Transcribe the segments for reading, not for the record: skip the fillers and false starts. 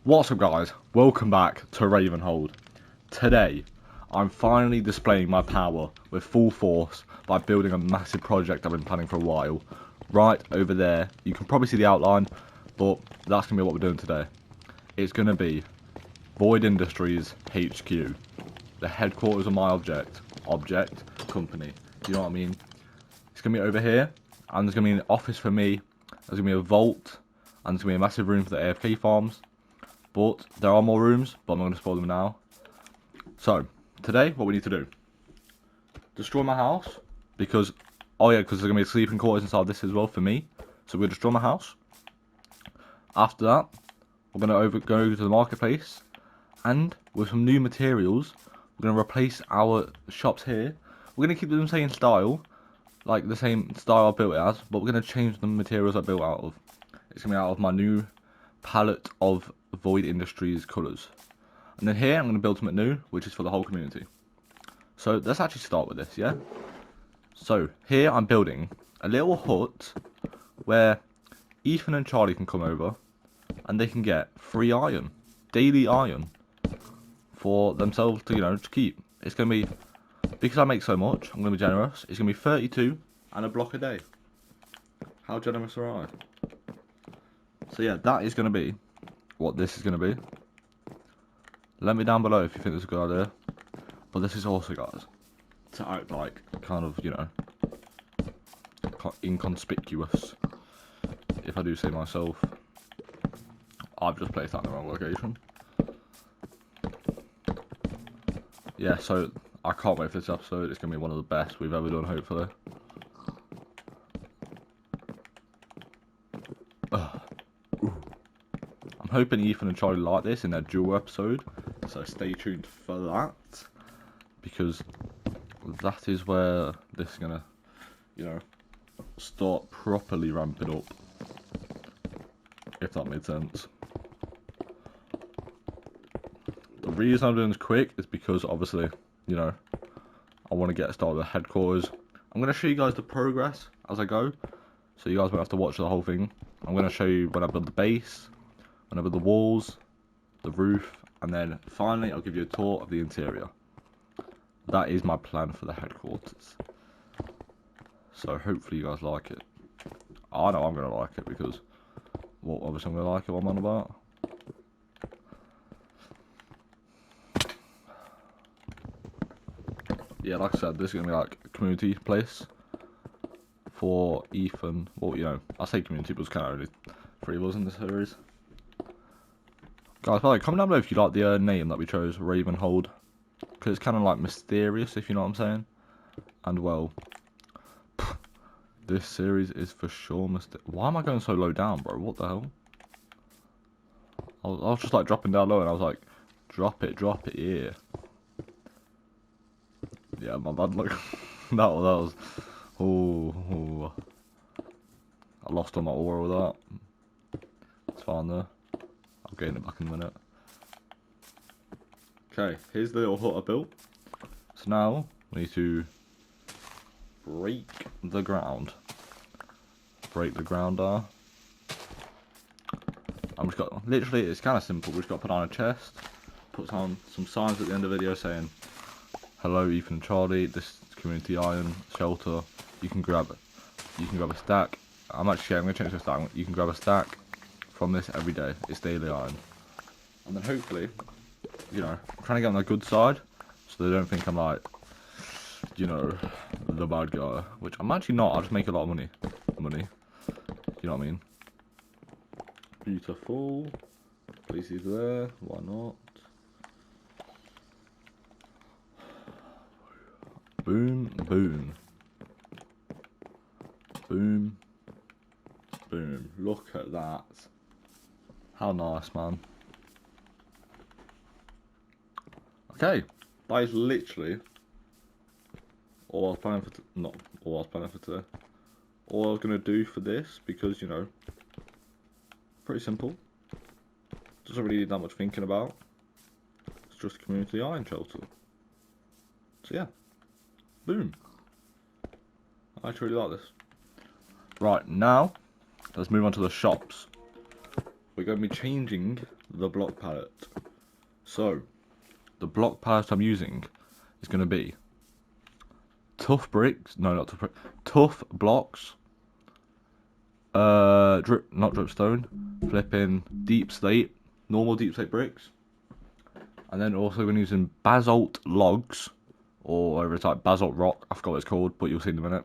What's up guys, welcome back to Ravenhold. Today, I'm finally displaying my power with full force by building a massive project I've been planning for a while. Right over there, you can probably see the outline, but that's going to be what we're doing today. It's going to be Void Industries HQ, the headquarters of my company, do you know what I mean? It's going to be over here, and there's going to be an office for me, there's going to be a vault, and there's going to be a massive room for the AFK farms. But there are more rooms, but I'm not going to spoil them now. So, today, what we need to do. Destroy my house. Because, oh yeah, because there's going to be sleeping quarters inside this as well for me. So we're going to destroy my house. After that, we're going to go to the marketplace. And, with some new materials, we're going to replace our shops here. We're going to keep them the same style. Like the same style I built it as. But we're going to change the materials I built out of. It's going to be out of my new palette of Void Industries colours. And then here I'm going to build something new, which is for the whole community. So let's actually start with this, yeah? So here I'm building a little hut where Ethan and Charlie can come over and they can get free iron, daily iron, for themselves to, to keep. It's going to be, because I make so much, I'm going to be generous, it's going to be 32 and a block a day. How generous are I? So yeah, that is going to be what this is going to be. Let me down below if you think this is a good idea. But this is also, guys, to act like kind of, inconspicuous. If I do say myself, I've just placed that in the wrong location. Yeah, so I can't wait for this episode. It's going to be one of the best we've ever done, hopefully. I'm hoping Ethan and Charlie like this in their dual episode, so stay tuned for that, because that is where this is gonna, start properly ramping up, if that made sense. The reason I'm doing this quick is because, obviously, I want to get started with the headquarters. I'm going to show you guys the progress as I go, so you guys won't have to watch the whole thing. I'm going to show you when I build the base, when I build the walls, the roof, and then finally I'll give you a tour of the interior. That is my plan for the headquarters. So hopefully you guys like it. I know I'm going to like it because, well, obviously I'm going to like it, what I'm on about. Yeah, like I said, this is going to be like a community place for Ethan. Well, I say community, but it's kind of only 3 of us in this series. Guys, by the way, comment down below if you like the name that we chose, Ravenhold. Because it's kind of like mysterious, if you know what I'm saying. And well, this series is for sure mysterious. Why am I going so low down, bro? What the hell? I was just like dropping down low and I was like, drop it, yeah. Yeah, my bad, look. that was, oh. I lost on my aura with that. It's fine though. I'll gain it back in a minute. Okay, here's the little hut I built. So now, we need to break the ground. Break the ground there. I'm just got, literally, it's kind of simple. We've just got to put on a chest, put on some signs at the end of the video saying, hello Ethan and Charlie, this is community iron shelter. You can grab a stack. I'm going to change this to stack. You can grab a stack from this every day. It's daily iron. And then hopefully, I'm trying to get on the good side, so they don't think I'm like, the bad guy. Which I'm actually not. I just make a lot of money. You know what I mean? Beautiful. Place these there. Why not? Boom, boom. Boom. Boom. Look at that. How nice, man. Okay. That is literally all I was planning for not all I was planning for today. All I was gonna do for this, because pretty simple. Doesn't really need that much thinking about. It's just a community iron shelter. So yeah. Boom. I actually really like this. Right, now let's move on to the shops. we're going to be changing the block palette. So, the block palette I'm using is going to be tough bricks, no, not tough bricks, tough blocks, not dripstone, flipping deep slate, normal deep slate bricks, and then also going to be using basalt logs, or whatever it's like, basalt rock, I forgot what it's called, but you'll see in a minute,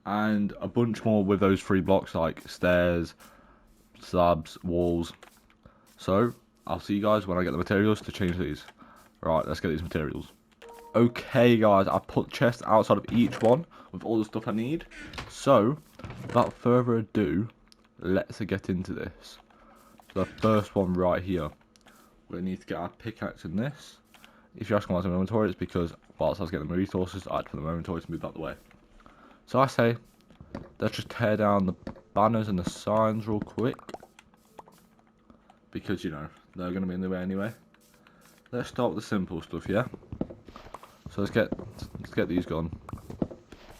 and a bunch more with those 3 blocks like stairs, slabs, walls. So I'll see you guys when I get the materials to change these. Right, let's get these materials. Okay guys, I put chests outside of each one with all the stuff I need. So, without further ado, let's get into this. So the first one right here, we need to get our pickaxe in this. If you're asking why it's in my inventory, it's because whilst I was getting the resources, I had to put the inventory to move out the way. So I say, let's just tear down the banners and the signs real quick. Because, you know, they're going to be in the way anyway. Let's start with the simple stuff, yeah? So let's get these gone.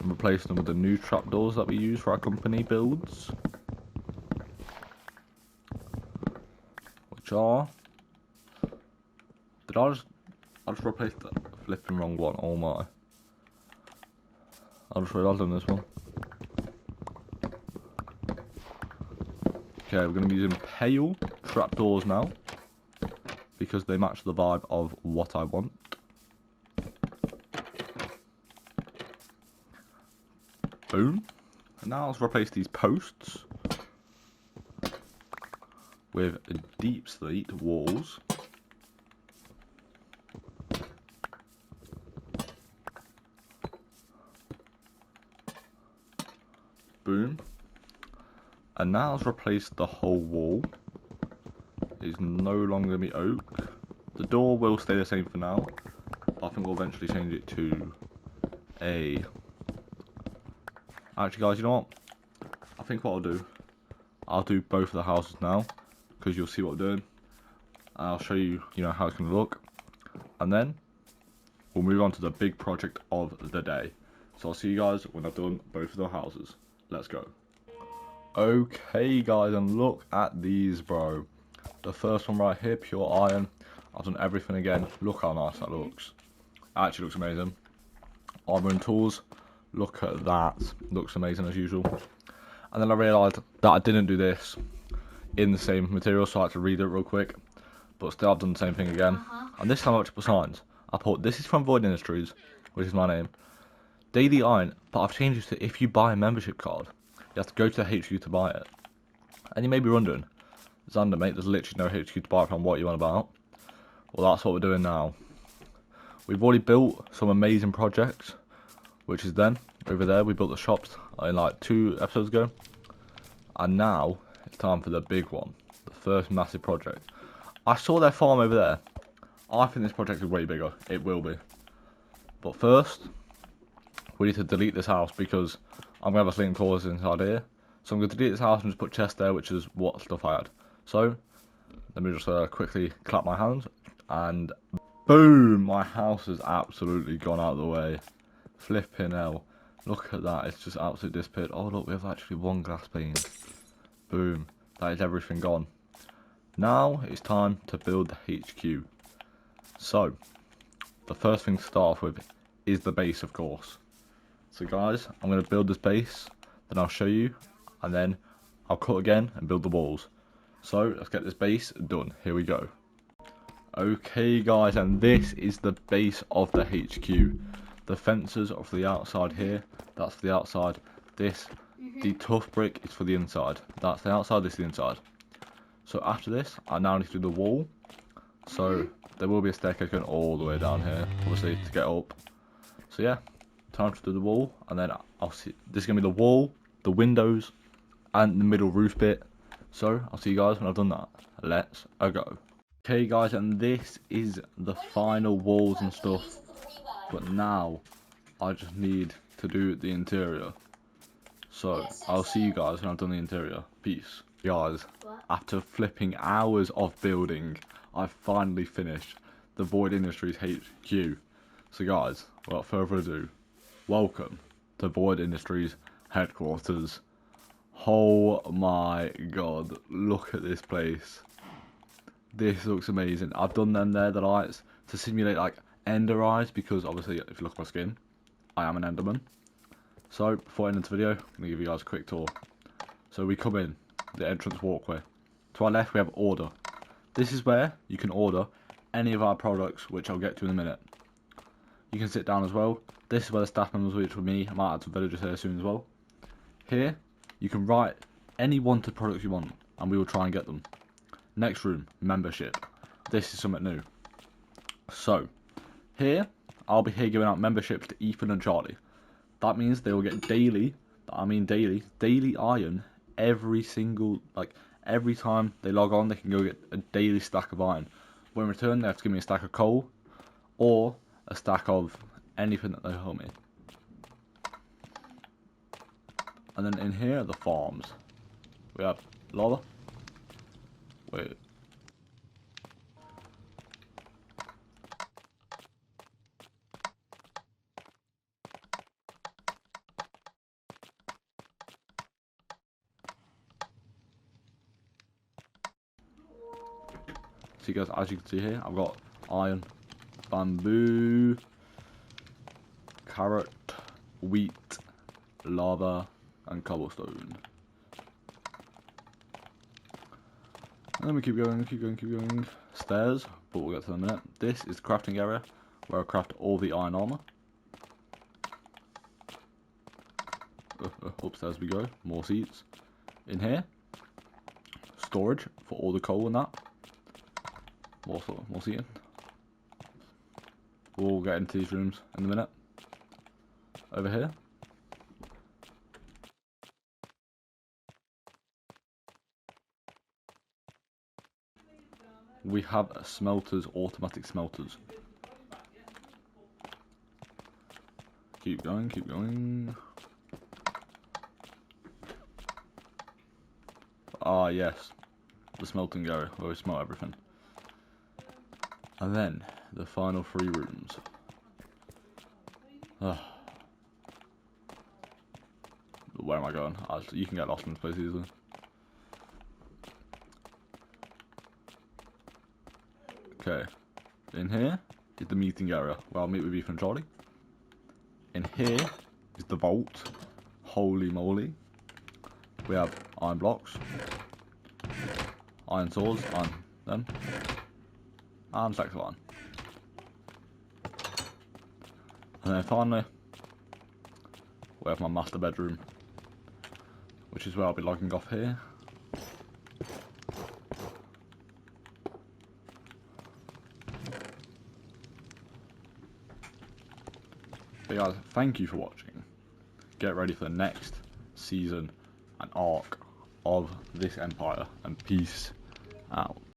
And replace them with the new trapdoors that we use for our company builds. Which are... I just replaced the flipping wrong one, oh my. I just realised on this one. Okay, we're going to be using pale trapdoors now, because they match the vibe of what I want. Boom. And now let's replace these posts with deep slate walls. Boom. And now let's replace the whole wall. It's no longer going to be oak. The door will stay the same for now, but I think we'll eventually change it to a... Actually guys, you know what? I think what I'll do both of the houses now, because you'll see what I'm doing. And I'll show you, how it's going to look. And then, we'll move on to the big project of the day. So I'll see you guys when I've done both of the houses. Let's go. Okay guys, and look at these, bro. The first one right here, pure iron. I've done everything again. Look how nice that looks. Actually looks amazing. Armor and tools. Look at that. Looks amazing as usual. And then I realised that I didn't do this in the same material, so I had to read it real quick. But still, I've done the same thing again. And this time I put signs. I put, this is from Void Industries, which is my name. Daily Iron, but I've changed it to if you buy a membership card, you have to go to the HQ to buy it. And you may be wondering, Xander, mate, there's literally no HQ to buy from, what you on about? Well, that's what we're doing now. We've already built some amazing projects, which is then, over there, we built the shops in like 2 episodes ago. And now, it's time for the big one, the first massive project. I saw their farm over there. I think this project is way bigger. It will be. But first, we need to delete this house because I'm going to have a sleeping quarters inside here. So I'm going to delete this house and just put chest there, which is what stuff I had. So, let me just quickly clap my hands. And boom! My house has absolutely gone out of the way. Flipping hell. Look at that. It's just absolutely disappeared. Oh look, we have actually 1 glass pane. Boom. That is everything gone. Now it's time to build the HQ. So, the first thing to start off with is the base, of course. So guys, I'm going to build this base, then I'll show you, and then I'll cut again and build the walls. So, let's get this base done. Here we go. Okay guys, and this is the base of the HQ. The fences are for the outside here, that's for the outside. This, the tough brick is for the inside. That's the outside, this is the inside. So after this, I now need to do the wall. So there will be a staircase going all the way down here, obviously, to get up. So yeah, time to do the wall, and then I'll see. This is going to be the wall, the windows, and the middle roof bit. So I'll see you guys when I've done that. Let's go. Okay guys, and this is the final walls and stuff. But now, I just need to do the interior. So, I'll see you guys when I've done the interior. Peace. Guys, after flipping hours of building, I've finally finished the Void Industries HQ. So guys, without further ado, welcome to Void Industries headquarters. Oh my god, look at this place. This looks amazing. I've done them there, the lights, to simulate like ender eyes, because obviously if you look at my skin, I am an enderman. So before I end this video, I'm going to give you guys a quick tour. So we come in the entrance walkway. To our left we have order. This is where you can order any of our products, which I'll get to in a minute. You can sit down as well. This is where the staff members, which with me, I might add some villagers here soon as well. Here, you can write any wanted products you want, and we will try and get them. Next room, membership. This is something new. So, here, I'll be here giving out memberships to Ethan and Charlie. That means they will get daily iron every single, every time they log on, they can go get a daily stack of iron. When in return, they have to give me a stack of coal, or a stack of anything that they help me. And then in here are the farms. We have lava. Wait. So guys, as you can see here, I've got iron, bamboo, carrot, wheat, lava, and cobblestone. And then we keep going. Stairs, but we'll get to that in a minute. This is the crafting area, where I craft all the iron armor. Upstairs we go, more seats. In here, storage for all the coal and that. More seating. We'll get into these rooms in a minute. Over here, we have smelters, automatic smelters. Keep going. Ah yes, the smelting area where we smelt everything. And then the final 3 rooms. Where am I going? You can get lost in this place easily. Okay, in here is the meeting area where I'll meet with Ethan and Charlie. In here is the vault. Holy moly. We have iron blocks, iron swords, and stacks of iron. And then finally, we have my master bedroom, which is where I'll be logging off here. But guys, thank you for watching. Get ready for the next season and arc of this empire, and peace out.